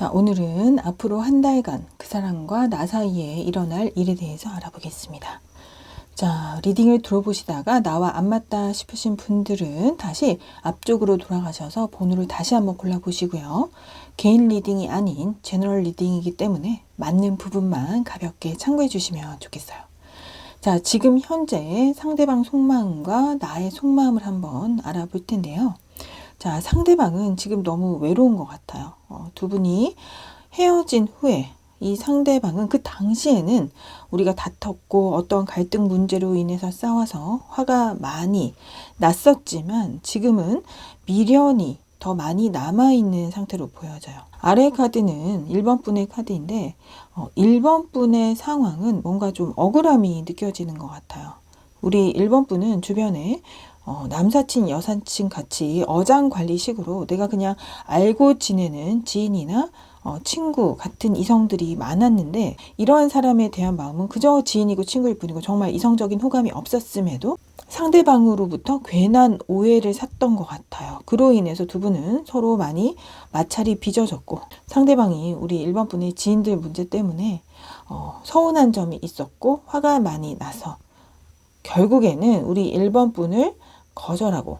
자, 오늘은 앞으로 한 달간 그 사람과 나 사이에 일어날 일에 대해서 알아보겠습니다. 자, 리딩을 들어보시다가 나와 안 맞다 싶으신 분들은 다시 앞쪽으로 돌아가셔서 번호를 다시 한번 골라보시고요. 개인 리딩이 아닌 제너럴 리딩이기 때문에 맞는 부분만 가볍게 참고해 주시면 좋겠어요. 자, 지금 현재 상대방 속마음과 나의 속마음을 한번 알아볼 텐데요. 자, 상대방은 지금 너무 외로운 것 같아요. 두 분이 헤어진 후에 이 상대방은 그 당시에는 우리가 다퉜고 어떤 갈등 문제로 인해서 싸워서 화가 많이 났었지만 지금은 미련이 더 많이 남아있는 상태로 보여져요. 아래 카드는 1번 분의 카드인데 1번 분의 상황은 뭔가 좀 억울함이 느껴지는 것 같아요. 우리 1번 분은 주변에 남사친, 여사친 같이 어장관리식으로 내가 그냥 알고 지내는 지인이나 친구 같은 이성들이 많았는데 이러한 사람에 대한 마음은 그저 지인이고 친구일 뿐이고 정말 이성적인 호감이 없었음에도 상대방으로부터 괜한 오해를 샀던 것 같아요. 그로 인해서 두 분은 서로 많이 마찰이 빚어졌고 상대방이 우리 1번 분의 지인들 문제 때문에 서운한 점이 있었고 화가 많이 나서 결국에는 우리 1번 분을 거절하고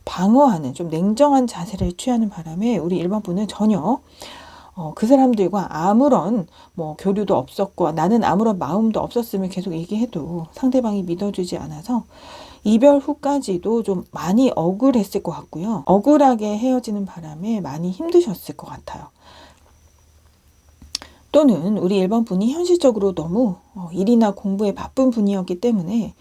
방어하는 좀 냉정한 자세를 취하는 바람에 우리 1번 분은 전혀 그 사람들과 아무런 교류도 없었고 나는 아무런 마음도 없었음을 계속 얘기해도 상대방이 믿어주지 않아서 이별 후까지도 좀 많이 억울했을 것 같고요. 억울하게 헤어지는 바람에 많이 힘드셨을 것 같아요. 또는 우리 1번 분이 현실적으로 너무 일이나 공부에 바쁜 분이었기 때문에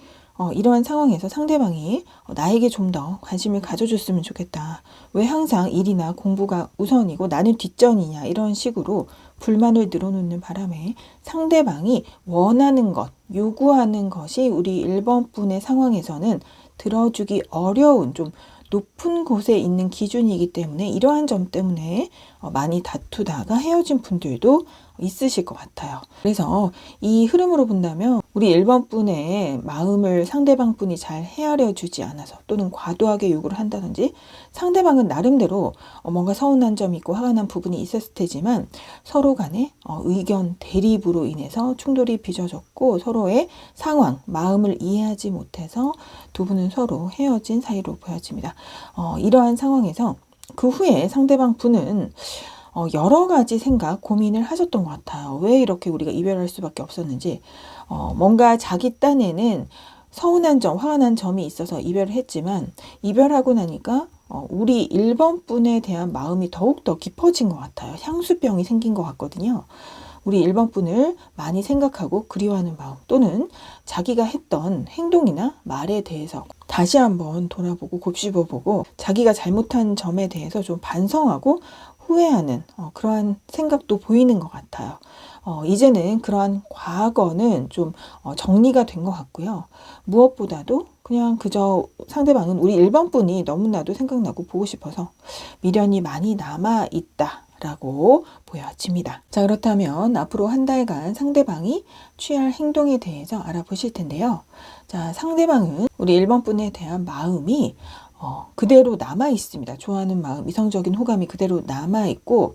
이러한 상황에서 상대방이 나에게 좀 더 관심을 가져줬으면 좋겠다. 왜 항상 일이나 공부가 우선이고 나는 뒷전이냐 이런 식으로 불만을 늘어놓는 바람에 상대방이 원하는 것, 요구하는 것이 우리 1번 분의 상황에서는 들어주기 어려운 좀 높은 곳에 있는 기준이기 때문에 이러한 점 때문에 많이 다투다가 헤어진 분들도 있으실 것 같아요. 그래서 이 흐름으로 본다면 우리 1번 분의 마음을 상대방 분이 잘 헤아려 주지 않아서 또는 과도하게 요구를 한다든지 상대방은 나름대로 뭔가 서운한 점이 있고 화가 난 부분이 있었을 테지만 서로 간에 의견 대립으로 인해서 충돌이 빚어졌고 서로의 상황, 마음을 이해하지 못해서 두 분은 서로 헤어진 사이로 보여집니다. 이러한 상황에서 그 후에 상대방 분은 여러 가지 생각, 고민을 하셨던 것 같아요. 왜 이렇게 우리가 이별할 수밖에 없었는지 뭔가 자기 딴에는 서운한 점, 화가 난 점이 있어서 이별을 했지만 이별하고 나니까 우리 1번 분에 대한 마음이 더욱더 깊어진 것 같아요. 향수병이 생긴 것 같거든요. 우리 1번 분을 많이 생각하고 그리워하는 마음 또는 자기가 했던 행동이나 말에 대해서 다시 한번 돌아보고 곱씹어보고 자기가 잘못한 점에 대해서 좀 반성하고 후회하는 그러한 생각도 보이는 것 같아요. 이제는 그러한 과거는 좀 정리가 된 것 같고요. 무엇보다도 그냥 그저 상대방은 우리 1번 분이 너무나도 생각나고 보고 싶어서 미련이 많이 남아있다 라고 보여집니다. 자, 그렇다면 앞으로 한 달간 상대방이 취할 행동에 대해서 알아보실 텐데요. 자, 상대방은 우리 1번 분에 대한 마음이 그대로 남아 있습니다. 좋아하는 마음, 이성적인 호감이 그대로 남아 있고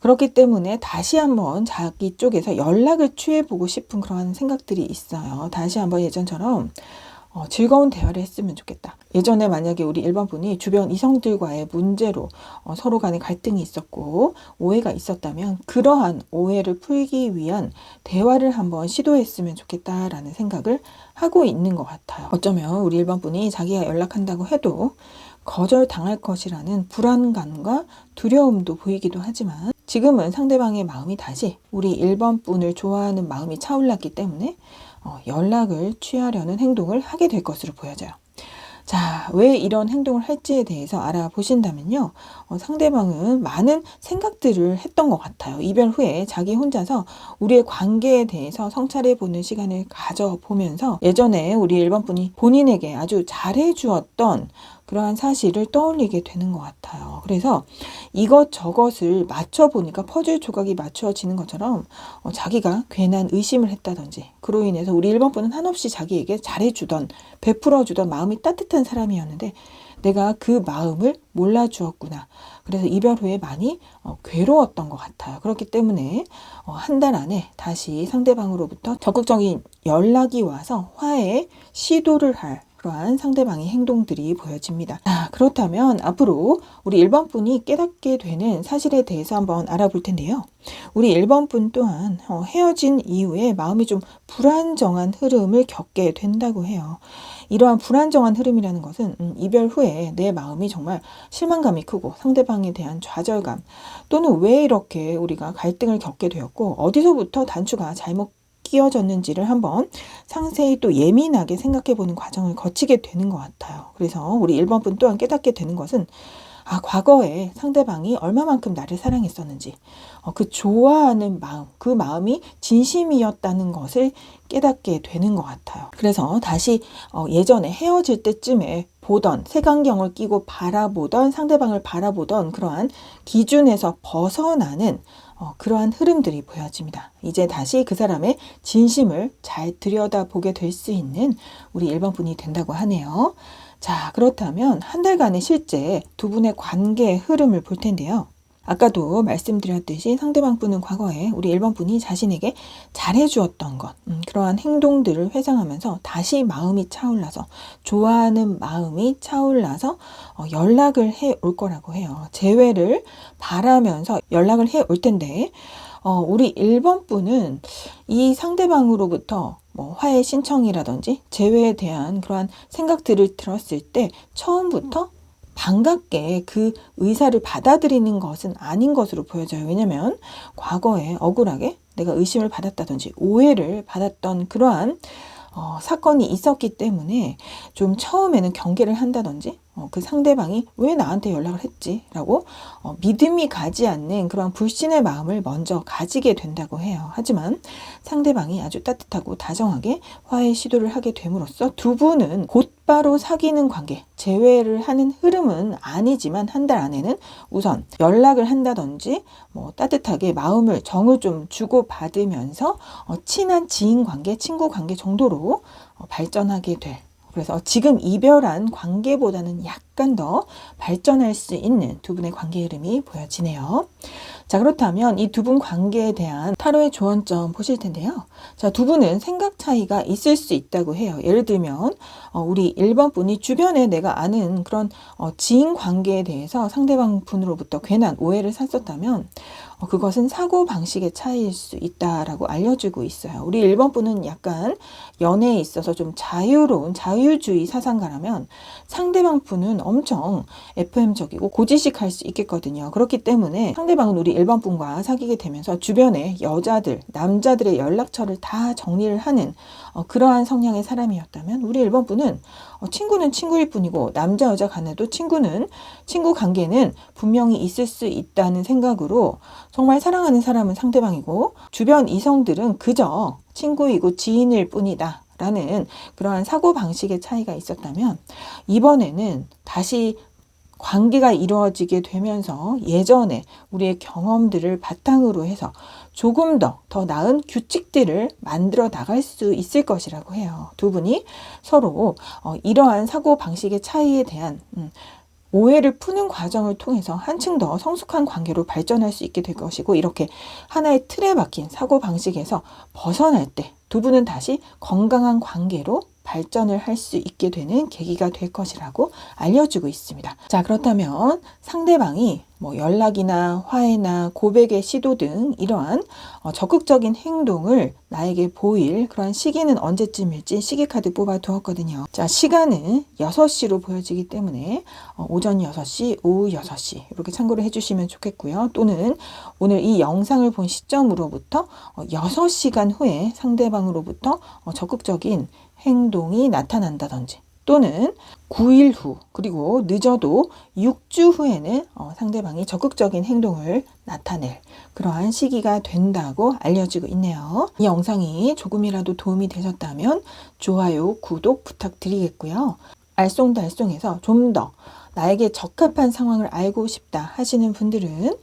그렇기 때문에 다시 한번 자기 쪽에서 연락을 취해보고 싶은 그런 생각들이 있어요. 다시 한번 예전처럼 즐거운 대화를 했으면 좋겠다. 예전에 만약에 우리 1번 분이 주변 이성들과의 문제로 서로 간에 갈등이 있었고 오해가 있었다면 그러한 오해를 풀기 위한 대화를 한번 시도했으면 좋겠다라는 생각을 하고 있는 것 같아요. 어쩌면 우리 1번 분이 자기가 연락한다고 해도 거절당할 것이라는 불안감과 두려움도 보이기도 하지만 지금은 상대방의 마음이 다시 우리 1번 분을 좋아하는 마음이 차올랐기 때문에 연락을 취하려는 행동을 하게 될 것으로 보여져요. 자, 왜 이런 행동을 할지에 대해서 알아보신다면요. 상대방은 많은 생각들을 했던 것 같아요. 이별 후에 자기 혼자서 우리의 관계에 대해서 성찰해보는 시간을 가져보면서 예전에 우리 1번 분이 본인에게 아주 잘해주었던 그러한 사실을 떠올리게 되는 것 같아요. 그래서 이것저것을 맞춰보니까 퍼즐 조각이 맞춰지는 것처럼 자기가 괜한 의심을 했다든지 그로 인해서 우리 1번 분은 한없이 자기에게 잘해주던 베풀어주던 마음이 따뜻한 사람이었는데 내가 그 마음을 몰라주었구나. 그래서 이별 후에 많이 괴로웠던 것 같아요. 그렇기 때문에 한 달 안에 다시 상대방으로부터 적극적인 연락이 와서 화해 시도를 할 그러한 상대방의 행동들이 보여집니다. 그렇다면 앞으로 우리 1번 분이 깨닫게 되는 사실에 대해서 한번 알아볼 텐데요. 우리 1번 분 또한 헤어진 이후에 마음이 좀 불안정한 흐름을 겪게 된다고 해요. 이러한 불안정한 흐름이라는 것은 이별 후에 내 마음이 정말 실망감이 크고 상대방에 대한 좌절감 또는 왜 이렇게 우리가 갈등을 겪게 되었고 어디서부터 단추가 잘못 끼워졌는지를 한번 상세히 또 예민하게 생각해 보는 과정을 거치게 되는 것 같아요. 그래서 우리 1번 분 또한 깨닫게 되는 것은 과거에 상대방이 얼마만큼 나를 사랑했었는지 그 좋아하는 마음, 그 마음이 진심이었다는 것을 깨닫게 되는 것 같아요. 그래서 다시 예전에 헤어질 때쯤에 보던 색안경을 끼고 바라보던 상대방을 바라보던 그러한 기준에서 벗어나는 그러한 흐름들이 보여집니다. 이제 다시 그 사람의 진심을 잘 들여다보게 될 수 있는 우리 1번 분이 된다고 하네요. 자, 그렇다면 한 달간의 실제 두 분의 관계의 흐름을 볼 텐데요. 아까도 말씀드렸듯이 상대방 분은 과거에 우리 1번 분이 자신에게 잘해주었던 것, 그러한 행동들을 회상하면서 다시 마음이 차올라서 좋아하는 마음이 차올라서 연락을 해 올 거라고 해요. 재회를 바라면서 연락을 해 올 텐데 우리 1번 분은 이 상대방으로부터 화해 신청이라든지 재회에 대한 그러한 생각들을 들었을 때 처음부터 반갑게 그 의사를 받아들이는 것은 아닌 것으로 보여져요. 왜냐하면 과거에 억울하게 내가 의심을 받았다든지 오해를 받았던 그러한 사건이 있었기 때문에 좀 처음에는 경계를 한다든지 그 상대방이 왜 나한테 연락을 했지? 라고 믿음이 가지 않는 그런 불신의 마음을 먼저 가지게 된다고 해요. 하지만 상대방이 아주 따뜻하고 다정하게 화해 시도를 하게 됨으로써 두 분은 곧바로 사귀는 관계, 재회를 하는 흐름은 아니지만 한 달 안에는 우선 연락을 한다든지 따뜻하게 마음을 정을 좀 주고받으면서 친한 지인 관계, 친구 관계 정도로 발전하게 될 그래서 지금 이별한 관계보다는 약간 더 발전할 수 있는 두 분의 관계 흐름이 보여지네요. 자, 그렇다면 이 두 분 관계에 대한 타로의 조언점 보실 텐데요. 자, 두 분은 생각 차이가 있을 수 있다고 해요. 예를 들면 우리 1번 분이 주변에 내가 아는 그런 지인 관계에 대해서 상대방 분으로부터 괜한 오해를 샀었다면 그것은 사고방식의 차이일 수 있다라고 알려주고 있어요. 우리 1번 분은 약간 연애에 있어서 좀 자유로운 자유주의 사상가라면 상대방 분은 엄청 FM적이고 고지식할 수 있겠거든요. 그렇기 때문에 상대방은 우리 1번 분과 사귀게 되면서 주변에 여자들, 남자들의 연락처를 다 정리를 하는 그러한 성향의 사람이었다면 우리 1번 분은 친구는 친구일 뿐이고 남자 여자 간에도 친구 관계는 분명히 있을 수 있다는 생각으로 정말 사랑하는 사람은 상대방이고 주변 이성들은 그저 친구이고 지인일 뿐이다 라는 그러한 사고방식의 차이가 있었다면 이번에는 다시 관계가 이루어지게 되면서 예전에 우리의 경험들을 바탕으로 해서 조금 더 나은 규칙들을 만들어 나갈 수 있을 것이라고 해요. 두 분이 서로 이러한 사고방식의 차이에 대한 오해를 푸는 과정을 통해서 한층 더 성숙한 관계로 발전할 수 있게 될 것이고 이렇게 하나의 틀에 박힌 사고방식에서 벗어날 때 두 분은 다시 건강한 관계로 발전을 할 수 있게 되는 계기가 될 것이라고 알려주고 있습니다. 자, 그렇다면 상대방이 연락이나 화해나 고백의 시도 등 이러한 적극적인 행동을 나에게 보일 그런 시기는 언제쯤일지 시기 카드 뽑아 두었거든요. 자, 시간은 6시로 보여지기 때문에 오전 6시, 오후 6시 이렇게 참고를 해주시면 좋겠고요. 또는 오늘 이 영상을 본 시점으로부터 6시간 후에 상대방으로부터 적극적인 행동이 나타난다든지 또는 9일 후 그리고 늦어도 6주 후에는 상대방이 적극적인 행동을 나타낼 그러한 시기가 된다고 알려지고 있네요. 이 영상이 조금이라도 도움이 되셨다면 좋아요, 구독 부탁드리겠고요. 알쏭달쏭해서 좀 더 나에게 적합한 상황을 알고 싶다 하시는 분들은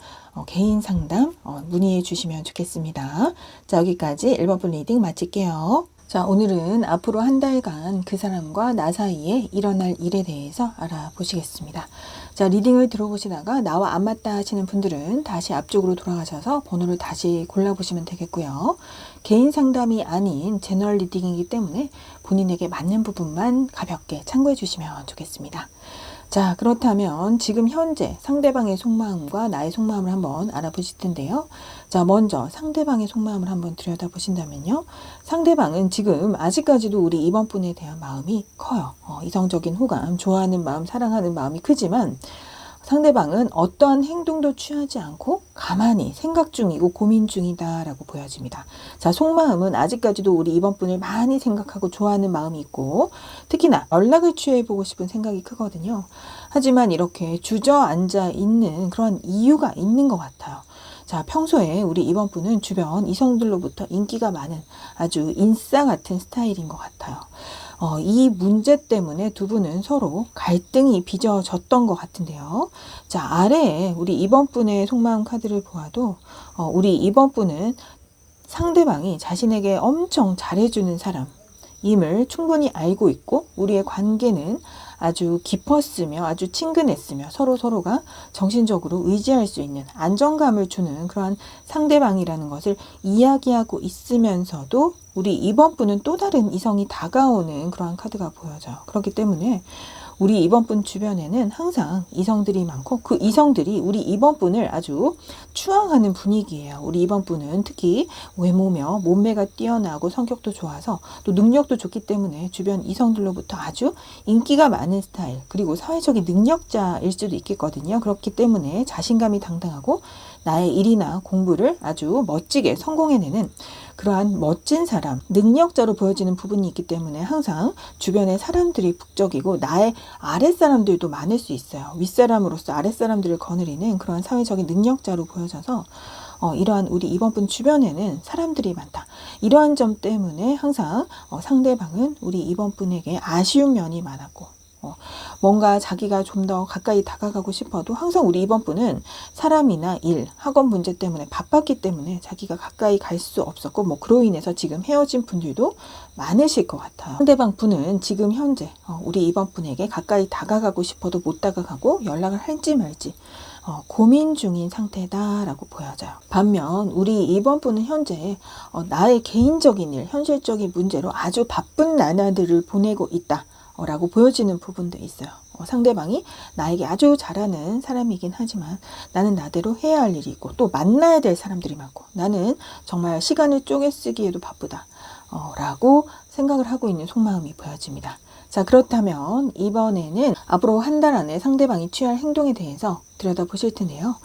개인 상담 문의해 주시면 좋겠습니다. 자, 여기까지 1번 분 리딩 마칠게요. 자, 오늘은 앞으로 한 달간 그 사람과 나 사이에 일어날 일에 대해서 알아보시겠습니다. 자, 리딩을 들어보시다가 나와 안 맞다 하시는 분들은 다시 앞쪽으로 돌아가셔서 번호를 다시 골라보시면 되겠고요. 개인 상담이 아닌 제너럴 리딩이기 때문에 본인에게 맞는 부분만 가볍게 참고해 주시면 좋겠습니다. 자, 그렇다면 지금 현재 상대방의 속마음과 나의 속마음을 한번 알아보실 텐데요. 자, 먼저 상대방의 속마음을 한번 들여다보신다면요. 상대방은 지금 아직까지도 우리 이번 분에 대한 마음이 커요. 이성적인 호감, 좋아하는 마음, 사랑하는 마음이 크지만 상대방은 어떠한 행동도 취하지 않고 가만히 생각 중이고 고민 중이다라고 보여집니다. 자, 속마음은 아직까지도 우리 이번 분을 많이 생각하고 좋아하는 마음이 있고 특히나 연락을 취해보고 싶은 생각이 크거든요. 하지만 이렇게 주저앉아 있는 그런 이유가 있는 것 같아요. 자, 평소에 우리 이번 분은 주변 이성들로부터 인기가 많은 아주 인싸 같은 스타일인 것 같아요. 이 문제 때문에 두 분은 서로 갈등이 빚어졌던 것 같은데요. 자, 아래에 우리 이번 분의 속마음 카드를 보아도 우리 이번 분은 상대방이 자신에게 엄청 잘해주는 사람임을 충분히 알고 있고 우리의 관계는 아주 깊었으며 아주 친근했으며 서로가 정신적으로 의지할 수 있는 안정감을 주는 그러한 상대방이라는 것을 이야기하고 있으면서도 우리 이번 분은 또 다른 이성이 다가오는 그러한 카드가 보여져요. 그렇기 때문에 우리 이번 분 주변에는 항상 이성들이 많고 그 이성들이 우리 이번 분을 아주 추앙하는 분위기예요. 우리 이번 분은 특히 외모며 몸매가 뛰어나고 성격도 좋아서 또 능력도 좋기 때문에 주변 이성들로부터 아주 인기가 많은 스타일 그리고 사회적인 능력자일 수도 있겠거든요. 그렇기 때문에 자신감이 당당하고 나의 일이나 공부를 아주 멋지게 성공해내는 그러한 멋진 사람, 능력자로 보여지는 부분이 있기 때문에 항상 주변에 사람들이 북적이고 나의 아랫사람들도 많을 수 있어요. 윗사람으로서 아랫사람들을 거느리는 그러한 사회적인 능력자로 보여져서 이러한 우리 이번 분 주변에는 사람들이 많다. 이러한 점 때문에 항상 상대방은 우리 이번 분에게 아쉬운 면이 많았고 뭔가 자기가 좀 더 가까이 다가가고 싶어도 항상 우리 이번 분은 사람이나 일, 학원 문제 때문에 바빴기 때문에 자기가 가까이 갈 수 없었고 그로 인해서 지금 헤어진 분들도 많으실 것 같아요. 상대방 분은 지금 현재 우리 이번 분에게 가까이 다가가고 싶어도 못 다가가고 연락을 할지 말지 고민 중인 상태다라고 보여져요. 반면 우리 이번 분은 현재 나의 개인적인 일, 현실적인 문제로 아주 바쁜 나날들을 보내고 있다. 라고 보여지는 부분도 있어요. 상대방이 나에게 아주 잘하는 사람이긴 하지만 나는 나대로 해야 할 일이 있고 또 만나야 될 사람들이 많고 나는 정말 시간을 쪼개 쓰기에도 바쁘다 라고 생각을 하고 있는 속마음이 보여집니다. 자, 그렇다면 이번에는 앞으로 한 달 안에 상대방이 취할 행동에 대해서 들여다보실 텐데요.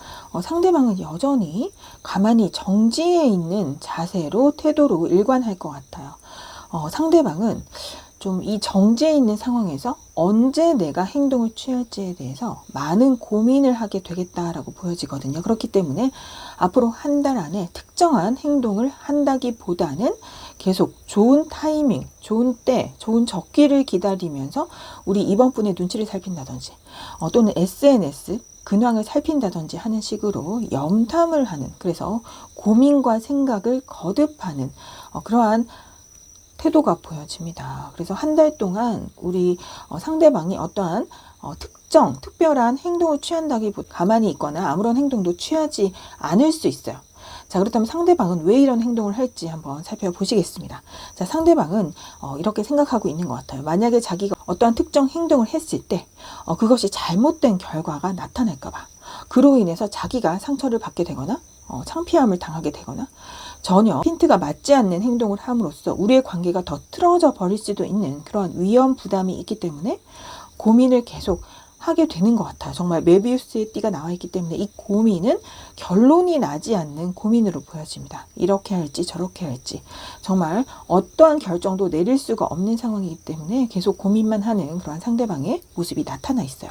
상대방은 여전히 가만히 정지해 있는 자세로 태도로 일관할 것 같아요. 상대방은 좀 이 정지해 있는 상황에서 언제 내가 행동을 취할지에 대해서 많은 고민을 하게 되겠다라고 보여지거든요. 그렇기 때문에 앞으로 한 달 안에 특정한 행동을 한다기보다는 계속 좋은 타이밍, 좋은 때, 좋은 적기를 기다리면서 우리 이번 분의 눈치를 살핀다든지 또는 SNS, 근황을 살핀다든지 하는 식으로 염탐을 하는, 그래서 고민과 생각을 거듭하는 그러한 태도가 보여집니다. 그래서 한 달 동안 우리 상대방이 어떠한 특별한 행동을 취한다기보다 가만히 있거나 아무런 행동도 취하지 않을 수 있어요. 자, 그렇다면 상대방은 왜 이런 행동을 할지 한번 살펴보시겠습니다. 자, 상대방은 이렇게 생각하고 있는 것 같아요. 만약에 자기가 어떠한 특정 행동을 했을 때 그것이 잘못된 결과가 나타날까 봐 그로 인해서 자기가 상처를 받게 되거나 창피함을 당하게 되거나 전혀 핀트가 맞지 않는 행동을 함으로써 우리의 관계가 더 틀어져 버릴 수도 있는 그런 위험 부담이 있기 때문에 고민을 계속 하게 되는 것 같아요. 정말 메비우스의 띠가 나와 있기 때문에 이 고민은 결론이 나지 않는 고민으로 보여집니다. 이렇게 할지 저렇게 할지 정말 어떠한 결정도 내릴 수가 없는 상황이기 때문에 계속 고민만 하는 그런 상대방의 모습이 나타나 있어요.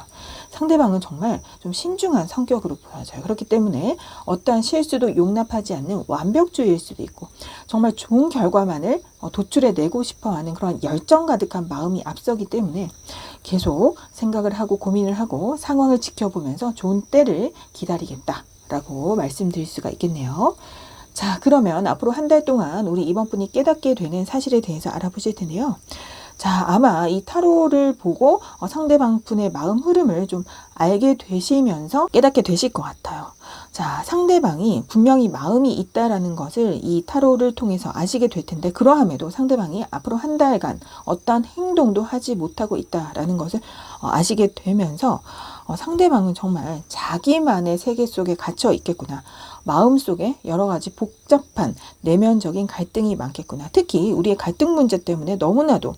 상대방은 정말 좀 신중한 성격으로 보여져요. 그렇기 때문에 어떠한 실수도 용납하지 않는 완벽주의일 수도 있고 정말 좋은 결과만을 도출해내고 싶어하는 그런 열정 가득한 마음이 앞서기 때문에 계속 생각을 하고 고민을 하고 상황을 지켜보면서 좋은 때를 기다리겠다라고 말씀드릴 수가 있겠네요. 자, 그러면 앞으로 한 달 동안 우리 이번 분이 깨닫게 되는 사실에 대해서 알아보실 텐데요. 자, 아마 이 타로를 보고 상대방 분의 마음 흐름을 좀 알게 되시면서 깨닫게 되실 것 같아요. 자, 상대방이 분명히 마음이 있다라는 것을 이 타로를 통해서 아시게 될 텐데, 그러함에도 상대방이 앞으로 한 달간 어떠한 행동도 하지 못하고 있다라는 것을 아시게 되면서 상대방은 정말 자기만의 세계 속에 갇혀 있겠구나. 마음속에 여러 가지 복잡한 내면적인 갈등이 많겠구나. 특히 우리의 갈등 문제 때문에 너무나도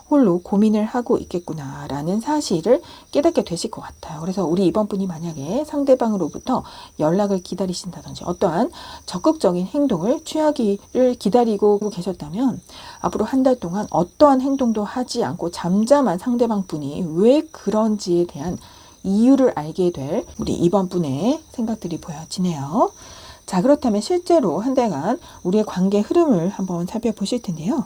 홀로 고민을 하고 있겠구나라는 사실을 깨닫게 되실 것 같아요. 그래서 우리 이번 분이 만약에 상대방으로부터 연락을 기다리신다든지 어떠한 적극적인 행동을 취하기를 기다리고 계셨다면, 앞으로 한 달 동안 어떠한 행동도 하지 않고 잠잠한 상대방 분이 왜 그런지에 대한 이유를 알게 될 우리 이번 분의 생각들이 보여지네요. 자, 그렇다면 실제로 한 달간 우리의 관계 흐름을 한번 살펴보실 텐데요.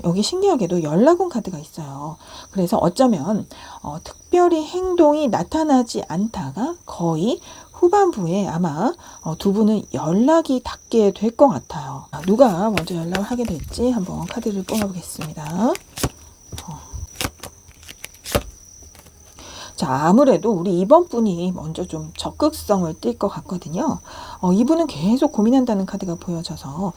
여기 신기하게도 연락 온 카드가 있어요. 그래서 어쩌면 특별히 행동이 나타나지 않다가 거의 후반부에 아마 두 분은 연락이 닿게 될 것 같아요. 누가 먼저 연락을 하게 될지 한번 카드를 뽑아보겠습니다. 자, 아무래도 우리 이번 분이 먼저 좀 적극성을 띌 것 같거든요. 이분은 계속 고민한다는 카드가 보여져서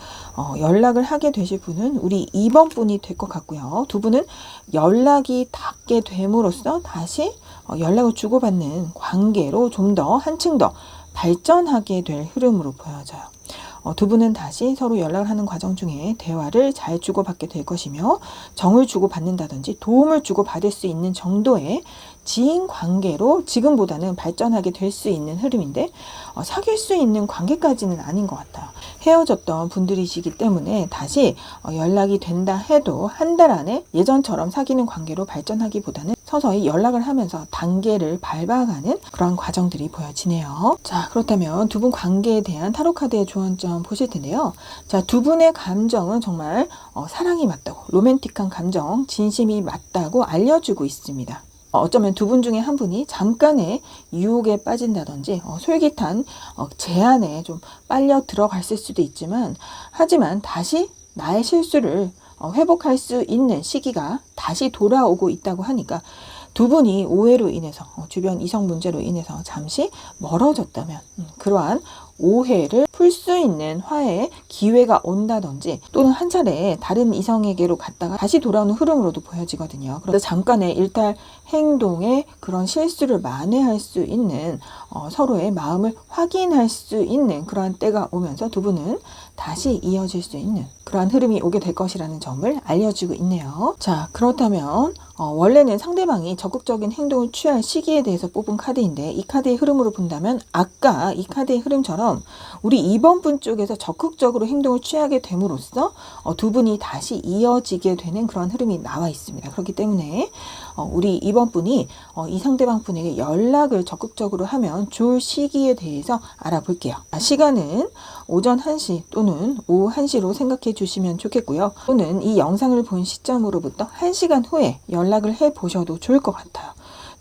연락을 하게 되실 분은 우리 이번 분이 될 것 같고요. 두 분은 연락이 닿게 됨으로써 다시 연락을 주고받는 관계로 좀 더 한층 더 발전하게 될 흐름으로 보여져요. 두 분은 다시 서로 연락을 하는 과정 중에 대화를 잘 주고받게 될 것이며, 정을 주고받는다든지 도움을 주고받을 수 있는 정도의 지인 관계로 지금보다는 발전하게 될 수 있는 흐름인데, 사귈 수 있는 관계까지는 아닌 것 같아요. 헤어졌던 분들이시기 때문에 다시 연락이 된다 해도 한 달 안에 예전처럼 사귀는 관계로 발전하기보다는 서서히 연락을 하면서 단계를 밟아가는 그런 과정들이 보여지네요. 자, 그렇다면 두 분 관계에 대한 타로카드의 조언점 보실 텐데요. 자, 두 분의 감정은 정말 사랑이 맞다고, 로맨틱한 감정, 진심이 맞다고 알려주고 있습니다. 어쩌면 두 분 중에 한 분이 잠깐의 유혹에 빠진다든지 솔깃한 제안에 좀 빨려 들어갔을 수도 있지만, 하지만 다시 나의 실수를 회복할 수 있는 시기가 다시 돌아오고 있다고 하니까, 두 분이 오해로 인해서 주변 이성 문제로 인해서 잠시 멀어졌다면 그러한 오해를 풀 수 있는 화해의 기회가 온다든지, 또는 한 차례 다른 이성에게로 갔다가 다시 돌아오는 흐름으로도 보여지거든요. 그래서 잠깐의 일탈 행동의 그런 실수를 만회할 수 있는 서로의 마음을 확인할 수 있는 그러한 때가 오면서 두 분은 다시 이어질 수 있는 그러한 흐름이 오게 될 것이라는 점을 알려주고 있네요. 자, 그렇다면 원래는 상대방이 적극적인 행동을 취할 시기에 대해서 뽑은 카드인데, 이 카드의 흐름으로 본다면 아까 이 카드의 흐름처럼 우리 이번 분 쪽에서 적극적으로 행동을 취하게 됨으로써 두 분이 다시 이어지게 되는 그런 흐름이 나와 있습니다. 그렇기 때문에 우리 이번 분이 이 상대방 분에게 연락을 적극적으로 하면 좋을 시기에 대해서 알아볼게요. 시간은 오전 1시 또는 오후 1시로 생각해 주시면 좋겠고요. 또는 이 영상을 본 시점으로부터 1시간 후에 연락을 해 보셔도 좋을 것 같아요.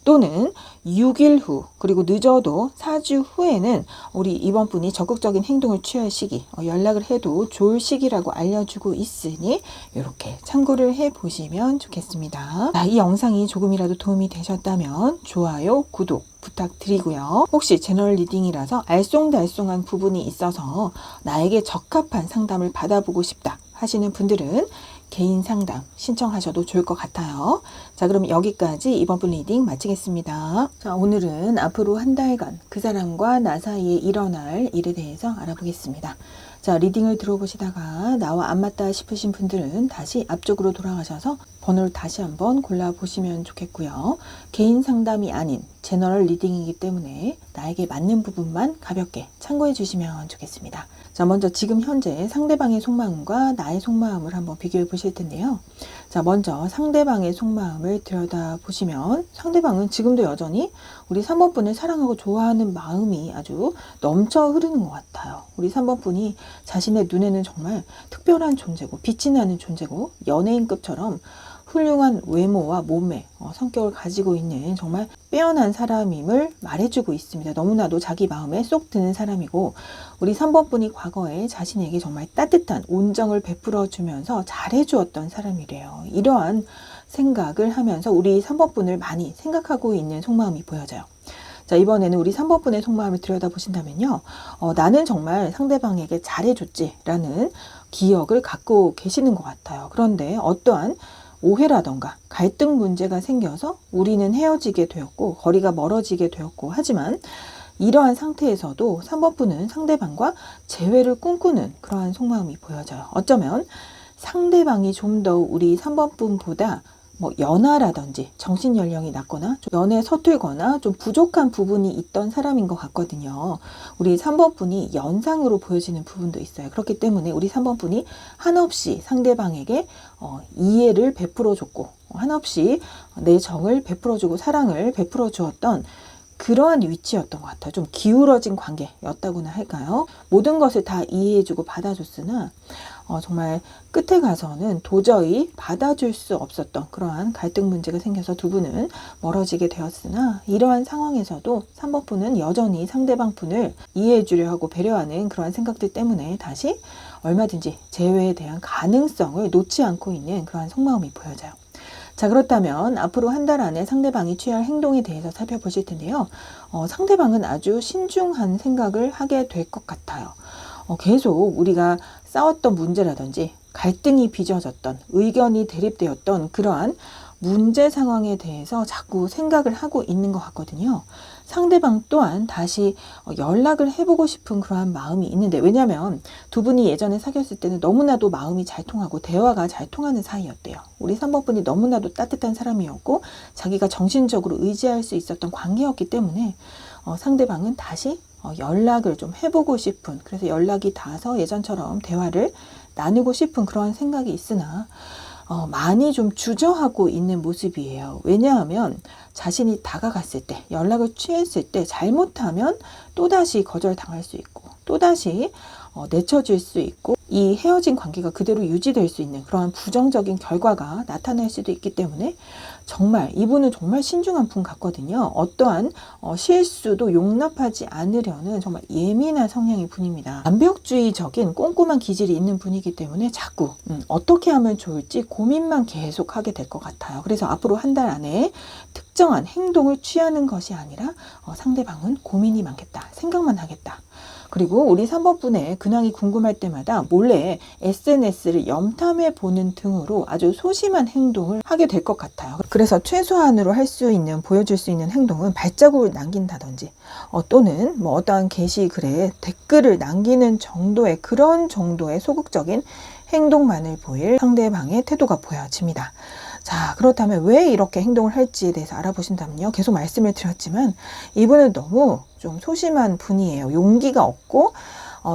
또는 6일 후, 그리고 늦어도 4주 후에는 우리 이번 분이 적극적인 행동을 취할 시기, 연락을 해도 좋을 시기라고 알려주고 있으니 이렇게 참고를 해보시면 좋겠습니다. 이 영상이 조금이라도 도움이 되셨다면 좋아요, 구독 부탁드리고요. 혹시 제너럴 리딩이라서 알쏭달쏭한 부분이 있어서 나에게 적합한 상담을 받아보고 싶다 하시는 분들은 개인 상담 신청하셔도 좋을 것 같아요. 자, 그럼 여기까지 이번 분 리딩 마치겠습니다. 자, 오늘은 앞으로 한 달간 그 사람과 나 사이에 일어날 일에 대해서 알아보겠습니다. 자, 리딩을 들어보시다가 나와 안 맞다 싶으신 분들은 다시 앞쪽으로 돌아가셔서 번호를 다시 한번 골라보시면 좋겠고요. 개인 상담이 아닌 제너럴 리딩이기 때문에 나에게 맞는 부분만 가볍게 참고해 주시면 좋겠습니다. 자, 먼저 지금 현재 상대방의 속마음과 나의 속마음을 한번 비교해 보실 텐데요. 자, 먼저 상대방의 속마음을 들여다보시면 상대방은 지금도 여전히 우리 3번 분을 사랑하고 좋아하는 마음이 아주 넘쳐 흐르는 것 같아요. 우리 3번 분이 자신의 눈에는 정말 특별한 존재고 빛이 나는 존재고 연예인급처럼 훌륭한 외모와 몸매, 성격을 가지고 있는 정말 빼어난 사람임을 말해주고 있습니다. 너무나도 자기 마음에 쏙 드는 사람이고, 우리 3번 분이 과거에 자신에게 정말 따뜻한 온정을 베풀어 주면서 잘해주었던 사람이래요. 이러한 생각을 하면서 우리 3번 분을 많이 생각하고 있는 속마음이 보여져요. 자, 이번에는 우리 3번 분의 속마음을 들여다보신다면요. 나는 정말 상대방에게 잘해줬지라는 기억을 갖고 계시는 것 같아요. 그런데 어떠한 오해라던가 갈등 문제가 생겨서 우리는 헤어지게 되었고 거리가 멀어지게 되었고, 하지만 이러한 상태에서도 3번 분은 상대방과 재회를 꿈꾸는 그러한 속마음이 보여져요. 어쩌면 상대방이 좀 더 우리 3번 분보다 연하라든지 정신연령이 낮거나 좀 연애 서툴거나 좀 부족한 부분이 있던 사람인 것 같거든요. 우리 3번 분이 연상으로 보여지는 부분도 있어요. 그렇기 때문에 우리 3번 분이 한없이 상대방에게 이해를 베풀어 줬고, 한없이 내 정을 베풀어 주고 사랑을 베풀어 주었던 그러한 위치였던 것 같아요. 좀 기울어진 관계였다고나 할까요? 모든 것을 다 이해해주고 받아줬으나 정말 끝에 가서는 도저히 받아줄 수 없었던 그러한 갈등 문제가 생겨서 두 분은 멀어지게 되었으나, 이러한 상황에서도 3번 분은 여전히 상대방 분을 이해해 주려 하고 배려하는 그러한 생각들 때문에 다시 얼마든지 재회에 대한 가능성을 놓지 않고 있는 그러한 속마음이 보여져요. 자, 그렇다면 앞으로 한 달 안에 상대방이 취할 행동에 대해서 살펴보실 텐데요. 상대방은 아주 신중한 생각을 하게 될 것 같아요. 계속 우리가 싸웠던 문제라든지 갈등이 빚어졌던, 의견이 대립되었던 그러한 문제 상황에 대해서 자꾸 생각을 하고 있는 것 같거든요. 상대방 또한 다시 연락을 해보고 싶은 그러한 마음이 있는데, 왜냐하면 두 분이 예전에 사귀었을 때는 너무나도 마음이 잘 통하고 대화가 잘 통하는 사이였대요. 우리 3번 분이 너무나도 따뜻한 사람이었고 자기가 정신적으로 의지할 수 있었던 관계였기 때문에 상대방은 다시 연락을 좀 해보고 싶은, 그래서 연락이 닿아서 예전처럼 대화를 나누고 싶은 그런 생각이 있으나 많이 좀 주저하고 있는 모습이에요. 왜냐하면 자신이 다가갔을 때, 연락을 취했을 때 잘못하면 또다시 거절당할 수 있고 또다시 내쳐질 수 있고, 이 헤어진 관계가 그대로 유지될 수 있는 그러한 부정적인 결과가 나타날 수도 있기 때문에 정말 이분은 정말 신중한 분 같거든요. 어떠한 실수도 용납하지 않으려는 정말 예민한 성향의 분입니다. 완벽주의적인 꼼꼼한 기질이 있는 분이기 때문에 자꾸 어떻게 하면 좋을지 고민만 계속 하게 될 것 같아요. 그래서 앞으로 한 달 안에 특정한 행동을 취하는 것이 아니라 상대방은 고민이 많겠다, 생각만 하겠다. 그리고 우리 3번 분의 근황이 궁금할 때마다 몰래 SNS를 염탐해 보는 등으로 아주 소심한 행동을 하게 될 것 같아요. 그래서 최소한으로 할 수 있는, 보여줄 수 있는 행동은 발자국을 남긴다든지 또는 어떠한 게시글에 댓글을 남기는 정도의, 그런 정도의 소극적인 행동만을 보일 상대방의 태도가 보여집니다. 자, 그렇다면 왜 이렇게 행동을 할지에 대해서 알아보신다면요. 계속 말씀을 드렸지만 이분은 너무 좀 소심한 분이에요. 용기가 없고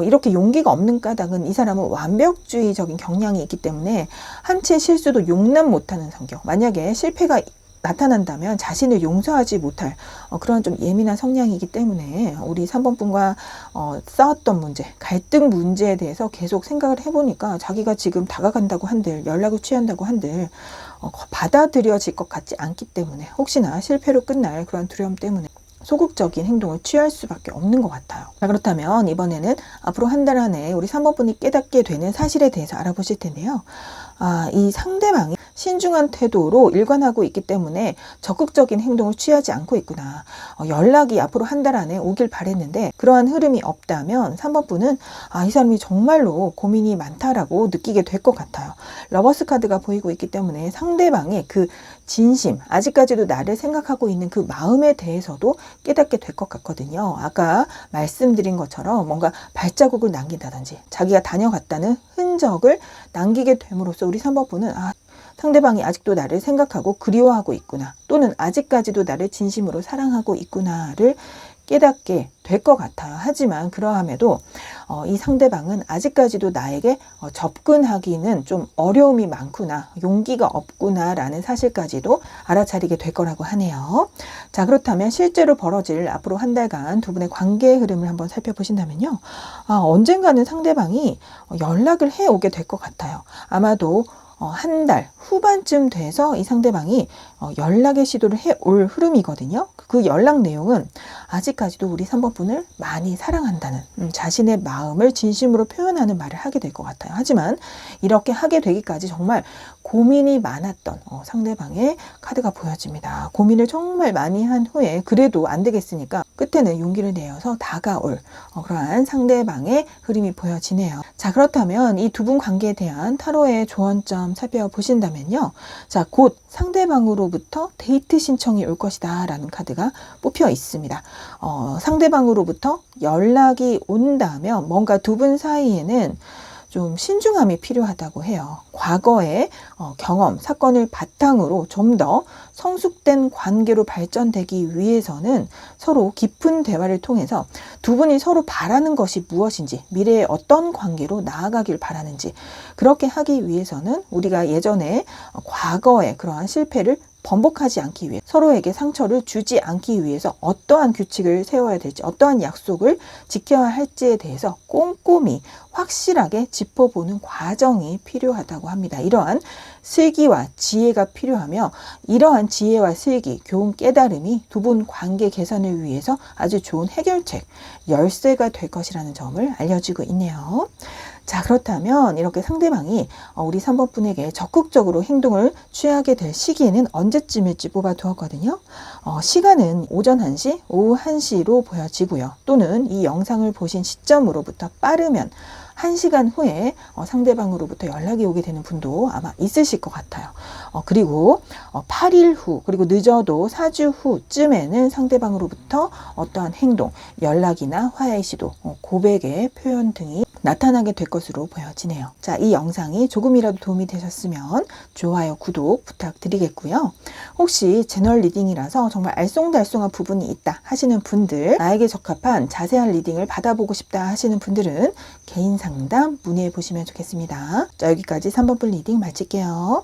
이렇게 용기가 없는 까닭은 이 사람은 완벽주의적인 경향이 있기 때문에 한 채 실수도 용납 못하는 성격. 만약에 실패가 나타난다면 자신을 용서하지 못할 그런 좀 예민한 성향이기 때문에 우리 3번 분과 싸웠던 문제, 갈등 문제에 대해서 계속 생각을 해보니까 자기가 지금 다가간다고 한들, 연락을 취한다고 한들 받아들여질 것 같지 않기 때문에, 혹시나 실패로 끝날 그런 두려움 때문에 소극적인 행동을 취할 수밖에 없는 것 같아요. 자, 그렇다면 이번에는 앞으로 한 달 안에 우리 3번 분이 깨닫게 되는 사실에 대해서 알아보실 텐데요. 이 상대방이 신중한 태도로 일관하고 있기 때문에 적극적인 행동을 취하지 않고 있구나. 연락이 앞으로 한 달 안에 오길 바랬는데 그러한 흐름이 없다면 3번 분은 이 사람이 정말로 고민이 많다라고 느끼게 될 것 같아요. 러버스 카드가 보이고 있기 때문에 상대방의 그 진심, 아직까지도 나를 생각하고 있는 그 마음에 대해서도 깨닫게 될 것 같거든요. 아까 말씀드린 것처럼 뭔가 발자국을 남긴다든지 자기가 다녀갔다는 흔적을 남기게 됨으로써 우리 3번 분은 상대방이 아직도 나를 생각하고 그리워하고 있구나, 또는 아직까지도 나를 진심으로 사랑하고 있구나를 깨닫게 될 것 같아요. 하지만 그러함에도 이 상대방은 아직까지도 나에게 접근하기는 좀 어려움이 많구나, 용기가 없구나 라는 사실까지도 알아차리게 될 거라고 하네요. 자, 그렇다면 실제로 벌어질 앞으로 한 달간 두 분의 관계의 흐름을 한번 살펴보신다면요. 언젠가는 상대방이 연락을 해오게 될 것 같아요. 아마도 한 달 후반쯤 돼서 이 상대방이 연락의 시도를 해올 흐름이거든요. 그 연락 내용은 아직까지도 우리 3번 분을 많이 사랑한다는 자신의 마음을 진심으로 표현하는 말을 하게 될 것 같아요. 하지만 이렇게 하게 되기까지 정말 고민이 많았던 상대방의 카드가 보여집니다. 고민을 정말 많이 한 후에 그래도 안 되겠으니까 끝에는 용기를 내어서 다가올 그러한 상대방의 흐름이 보여지네요. 자, 그렇다면 이 두 분 관계에 대한 타로의 조언점 살펴보신다면요. 자, 곧 상대방으로부터 데이트 신청이 올 것이다 라는 카드가 뽑혀 있습니다. 상대방으로부터 연락이 온다면 뭔가 두 분 사이에는 좀 신중함이 필요하다고 해요. 과거의 경험, 사건을 바탕으로 좀 더 성숙된 관계로 발전되기 위해서는 서로 깊은 대화를 통해서 두 분이 서로 바라는 것이 무엇인지, 미래에 어떤 관계로 나아가길 바라는지, 그렇게 하기 위해서는 우리가 예전에 과거의 그러한 실패를 번복하지 않기 위해, 서로에게 상처를 주지 않기 위해서 어떠한 규칙을 세워야 될지, 어떠한 약속을 지켜야 할지에 대해서 꼼꼼히 확실하게 짚어보는 과정이 필요하다고 합니다. 이러한 슬기와 지혜가 필요하며, 이러한 지혜와 슬기, 교훈, 깨달음이 두 분 관계 개선을 위해서 아주 좋은 해결책, 열쇠가 될 것이라는 점을 알려주고 있네요. 자, 그렇다면 이렇게 상대방이 우리 3번 분에게 적극적으로 행동을 취하게 될 시기에는 언제쯤일지 뽑아두었거든요. 시간은 오전 1시, 오후 1시로 보여지고요. 또는 이 영상을 보신 시점으로부터 빠르면 1시간 후에 상대방으로부터 연락이 오게 되는 분도 아마 있으실 것 같아요. 그리고 8일 후, 그리고 늦어도 4주 후쯤에는 상대방으로부터 어떠한 행동, 연락이나 화해의 시도, 고백의 표현 등이 나타나게 될 것으로 보여지네요. 자, 이 영상이 조금이라도 도움이 되셨으면 좋아요, 구독 부탁드리겠고요. 혹시 제너럴 리딩이라서 정말 알쏭달쏭한 부분이 있다 하시는 분들, 나에게 적합한 자세한 리딩을 받아보고 싶다 하시는 분들은 개인 상담 문의해 보시면 좋겠습니다. 자, 여기까지 3번 분 리딩 마칠게요.